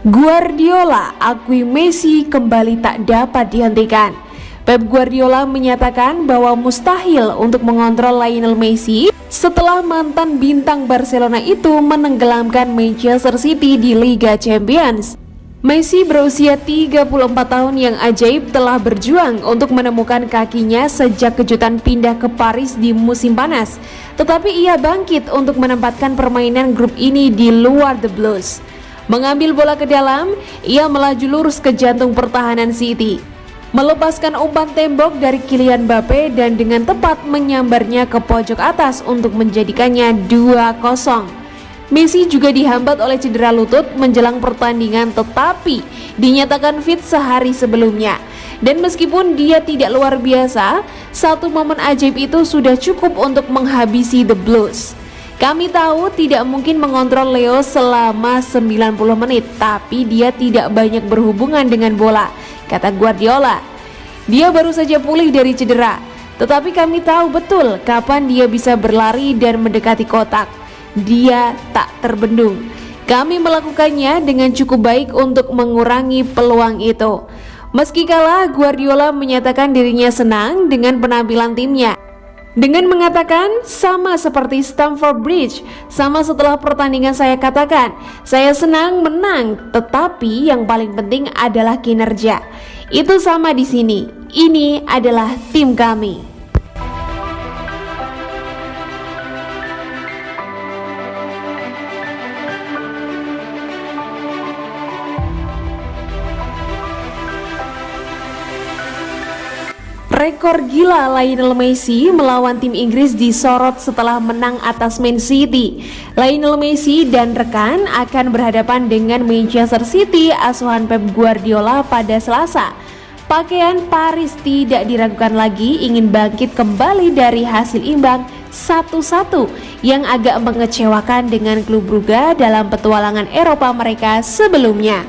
Guardiola akui Messi kembali tak dapat dihentikan. Pep Guardiola menyatakan bahwa mustahil untuk mengontrol Lionel Messi setelah mantan bintang Barcelona itu menenggelamkan Manchester City di Liga Champions. Messi berusia 34 tahun yang ajaib telah berjuang untuk menemukan kakinya sejak kejutan pindah ke Paris di musim panas. Tetapi ia bangkit untuk menempatkan permainan grup ini di luar The Blues. Mengambil bola ke dalam, ia melaju lurus ke jantung pertahanan City, melepaskan umpan tembok dari Kylian Mbappe dan dengan tepat menyambarnya ke pojok atas untuk menjadikannya 2-0. Messi juga dihambat oleh cedera lutut menjelang pertandingan tetapi dinyatakan fit sehari sebelumnya. Dan meskipun dia tidak luar biasa, satu momen ajaib itu sudah cukup untuk menghabisi The Blues. Kami tahu tidak mungkin mengontrol Leo selama 90 menit, tapi dia tidak banyak berhubungan dengan bola, kata Guardiola. Dia baru saja pulih dari cedera, tetapi kami tahu betul kapan dia bisa berlari dan mendekati kotak. Dia tak terbendung. Kami melakukannya dengan cukup baik untuk mengurangi peluang itu. Meski kalah, Guardiola menyatakan dirinya senang dengan penampilan timnya, dengan mengatakan, sama seperti Stamford Bridge, sama setelah pertandingan saya katakan, saya senang menang, tetapi yang paling penting adalah kinerja. Itu sama di sini. Ini adalah tim kami. Rekor gila Lionel Messi melawan tim Inggris disorot setelah menang atas Man City. Lionel Messi dan rekan akan berhadapan dengan Manchester City asuhan Pep Guardiola pada Selasa. Pakaian Paris tidak diragukan lagi ingin bangkit kembali dari hasil imbang 1-1 yang agak mengecewakan dengan klub Brugge dalam petualangan Eropa mereka sebelumnya.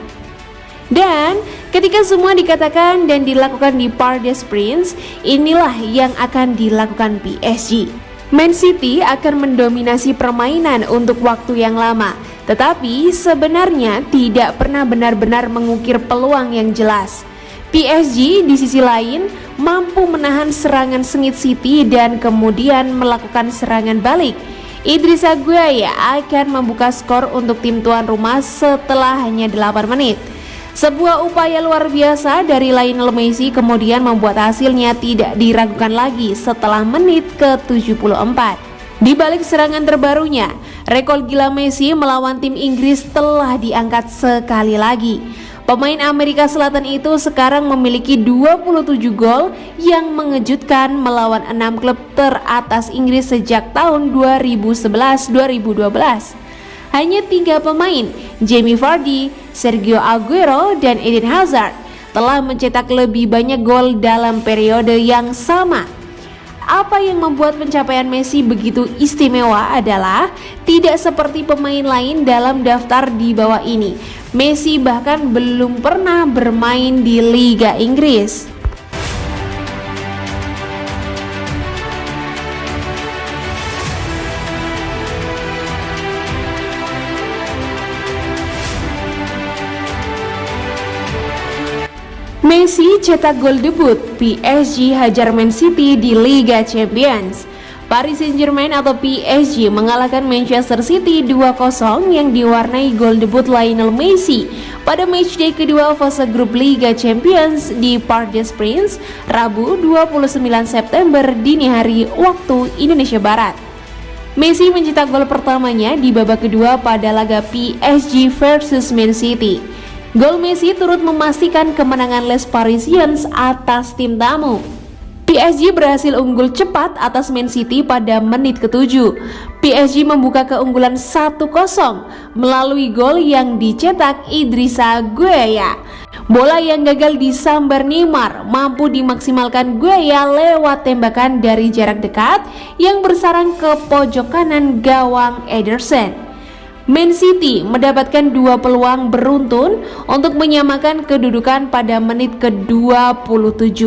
Dan ketika semua dikatakan dan dilakukan di Parc des Princes, inilah yang akan dilakukan PSG. Man City akan mendominasi permainan untuk waktu yang lama, tetapi sebenarnya tidak pernah benar-benar mengukir peluang yang jelas. PSG di sisi lain mampu menahan serangan sengit City dan kemudian melakukan serangan balik. Idrissa Gueye akan membuka skor untuk tim tuan rumah setelah hanya 8 menit. Sebuah upaya luar biasa dari Lionel Messi kemudian membuat hasilnya tidak diragukan lagi setelah menit ke-74. Di balik serangan terbarunya, rekor gila Messi melawan tim Inggris telah diangkat sekali lagi. Pemain Amerika Selatan itu sekarang memiliki 27 gol yang mengejutkan melawan 6 klub teratas Inggris sejak tahun 2011-2012. Hanya 3 pemain, Jamie Vardy, Sergio Aguero, dan Eden Hazard, telah mencetak lebih banyak gol dalam periode yang sama. Apa yang membuat pencapaian Messi begitu istimewa adalah tidak seperti pemain lain dalam daftar di bawah ini. Messi bahkan belum pernah bermain di Liga Inggris. Messi cetak gol debut, PSG hajar Man City di Liga Champions. Paris Saint-Germain atau PSG mengalahkan Manchester City 2-0 yang diwarnai gol debut Lionel Messi pada matchday kedua fase grup Liga Champions di Parc des Princes, Rabu 29 September dini hari waktu Indonesia Barat. Messi mencetak gol pertamanya di babak kedua pada laga PSG versus Man City. Gol Messi turut memastikan kemenangan Les Parisiens atas tim tamu. PSG berhasil unggul cepat atas Man City pada menit ke-7. PSG membuka keunggulan 1-0 melalui gol yang dicetak Idrissa Gueye. Bola yang gagal disambar Neymar mampu dimaksimalkan Gueye lewat tembakan dari jarak dekat yang bersarang ke pojok kanan gawang Ederson. Man City mendapatkan 2 peluang beruntun untuk menyamakan kedudukan pada menit ke-27.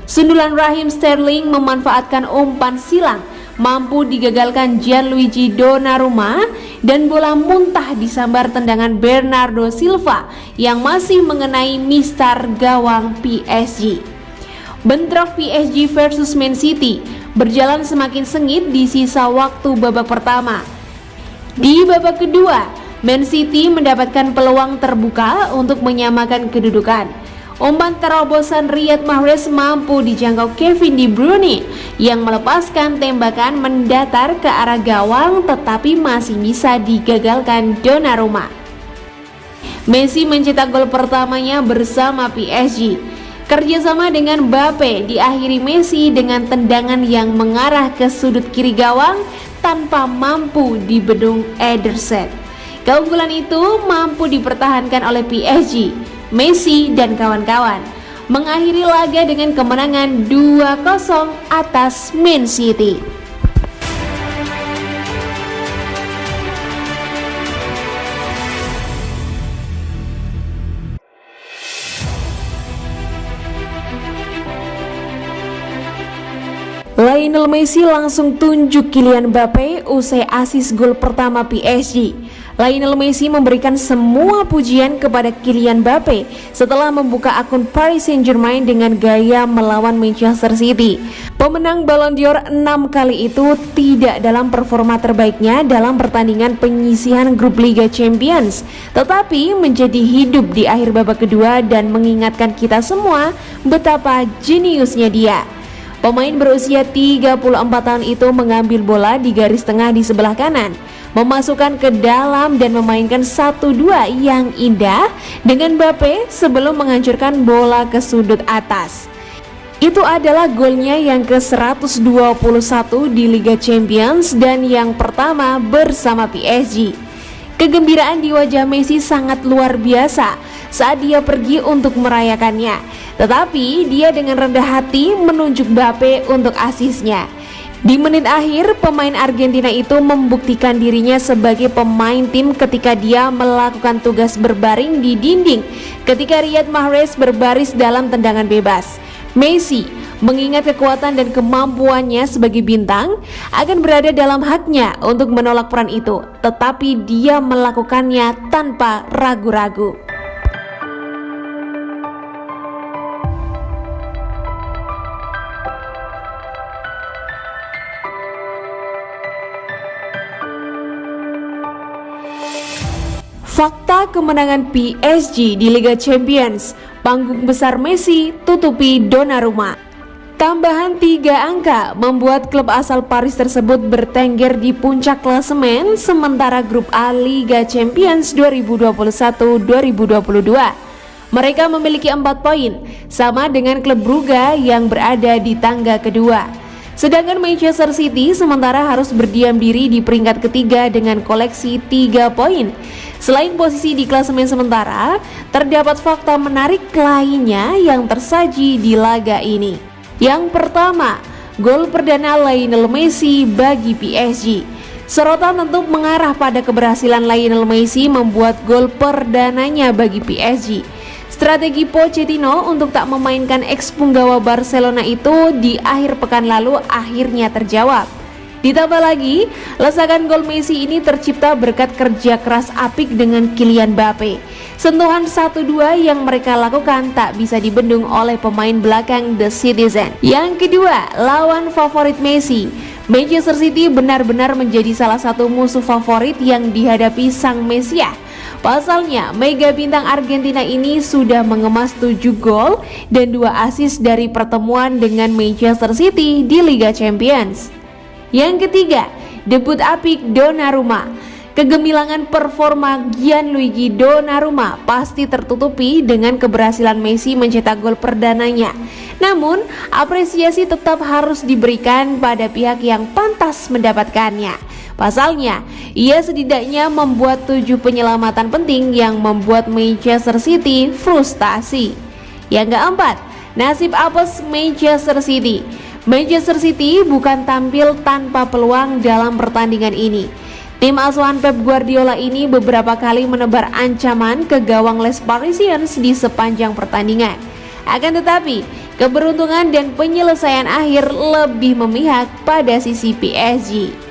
Sundulan Raheem Sterling memanfaatkan umpan silang mampu digagalkan Gianluigi Donnarumma dan bola muntah disambar tendangan Bernardo Silva yang masih mengenai mistar gawang PSG. Bentrok PSG versus Man City berjalan semakin sengit di sisa waktu babak pertama. Di babak kedua, Man City mendapatkan peluang terbuka untuk menyamakan kedudukan. Umpan terobosan Riyad Mahrez mampu dijangkau Kevin De Bruyne yang melepaskan tembakan mendatar ke arah gawang, tetapi masih bisa digagalkan Donnarumma. Messi mencetak gol pertamanya bersama PSG. Kerjasama dengan Mbappe diakhiri Messi dengan tendangan yang mengarah ke sudut kiri gawang tanpa mampu dibendung Ederson. Keunggulan itu mampu dipertahankan oleh PSG. Messi dan kawan-kawan mengakhiri laga dengan kemenangan 2-0 atas Man City. Lionel Messi langsung tunjuk Kylian Mbappe usai asis gol pertama PSG. Lionel Messi memberikan semua pujian kepada Kylian Mbappe setelah membuka akun Paris Saint-Germain dengan gaya melawan Manchester City. Pemenang Ballon d'Or 6 kali itu tidak dalam performa terbaiknya dalam pertandingan penyisihan grup Liga Champions, tetapi menjadi hidup di akhir babak kedua dan mengingatkan kita semua betapa jeniusnya dia. Pemain berusia 34 tahun itu mengambil bola di garis tengah di sebelah kanan, memasukkan ke dalam dan memainkan 1-2 yang indah dengan Mbappe sebelum menghancurkan bola ke sudut atas. Itu adalah golnya yang ke-121 di Liga Champions dan yang pertama bersama PSG. Kegembiraan di wajah Messi sangat luar biasa saat dia pergi untuk merayakannya, tetapi dia dengan rendah hati menunjuk Mbappe untuk asisnya. Di menit akhir, pemain Argentina itu membuktikan dirinya sebagai pemain tim ketika dia melakukan tugas berbaring di dinding ketika Riyad Mahrez berbaris dalam tendangan bebas. Messi mengingat kekuatan dan kemampuannya sebagai bintang akan berada dalam haknya untuk menolak peran itu, tetapi dia melakukannya tanpa ragu-ragu. Fakta kemenangan PSG di Liga Champions, panggung besar Messi tutupi Donnarumma. Tambahan 3 angka membuat klub asal Paris tersebut bertengger di puncak klasemen sementara grup A Liga Champions 2021-2022. Mereka memiliki 4 poin, sama dengan klub Brugge yang berada di tangga kedua. Sedangkan Manchester City sementara harus berdiam diri di peringkat ketiga dengan koleksi 3 poin. Selain posisi di klasemen sementara, terdapat fakta menarik lainnya yang tersaji di laga ini. Yang pertama, gol perdana Lionel Messi bagi PSG. Sorotan tentu mengarah pada keberhasilan Lionel Messi membuat gol perdananya bagi PSG. Strategi Pochettino untuk tak memainkan ex-punggawa Barcelona itu di akhir pekan lalu akhirnya terjawab. Ditambah lagi, lesakan gol Messi ini tercipta berkat kerja keras apik dengan Kylian Mbappe. Sentuhan 1-2 yang mereka lakukan tak bisa dibendung oleh pemain belakang The Citizen. Yang kedua, lawan favorit Messi. Manchester City benar-benar menjadi salah satu musuh favorit yang dihadapi sang Mesias. Pasalnya, mega bintang Argentina ini sudah mengemas 7 gol dan 2 assist dari pertemuan dengan Manchester City di Liga Champions. Yang ketiga, debut apik Donnarumma. Kegemilangan performa Gianluigi Donnarumma pasti tertutupi dengan keberhasilan Messi mencetak gol perdananya. Namun, apresiasi tetap harus diberikan pada pihak yang pantas mendapatkannya. Pasalnya, ia setidaknya membuat 7 penyelamatan penting yang membuat Manchester City frustasi. Yang keempat, nasib apes Manchester City. Manchester City bukan tampil tanpa peluang dalam pertandingan ini. Tim asuhan Pep Guardiola ini beberapa kali menebar ancaman ke gawang Les Parisiens di sepanjang pertandingan. Akan tetapi, keberuntungan dan penyelesaian akhir lebih memihak pada sisi PSG.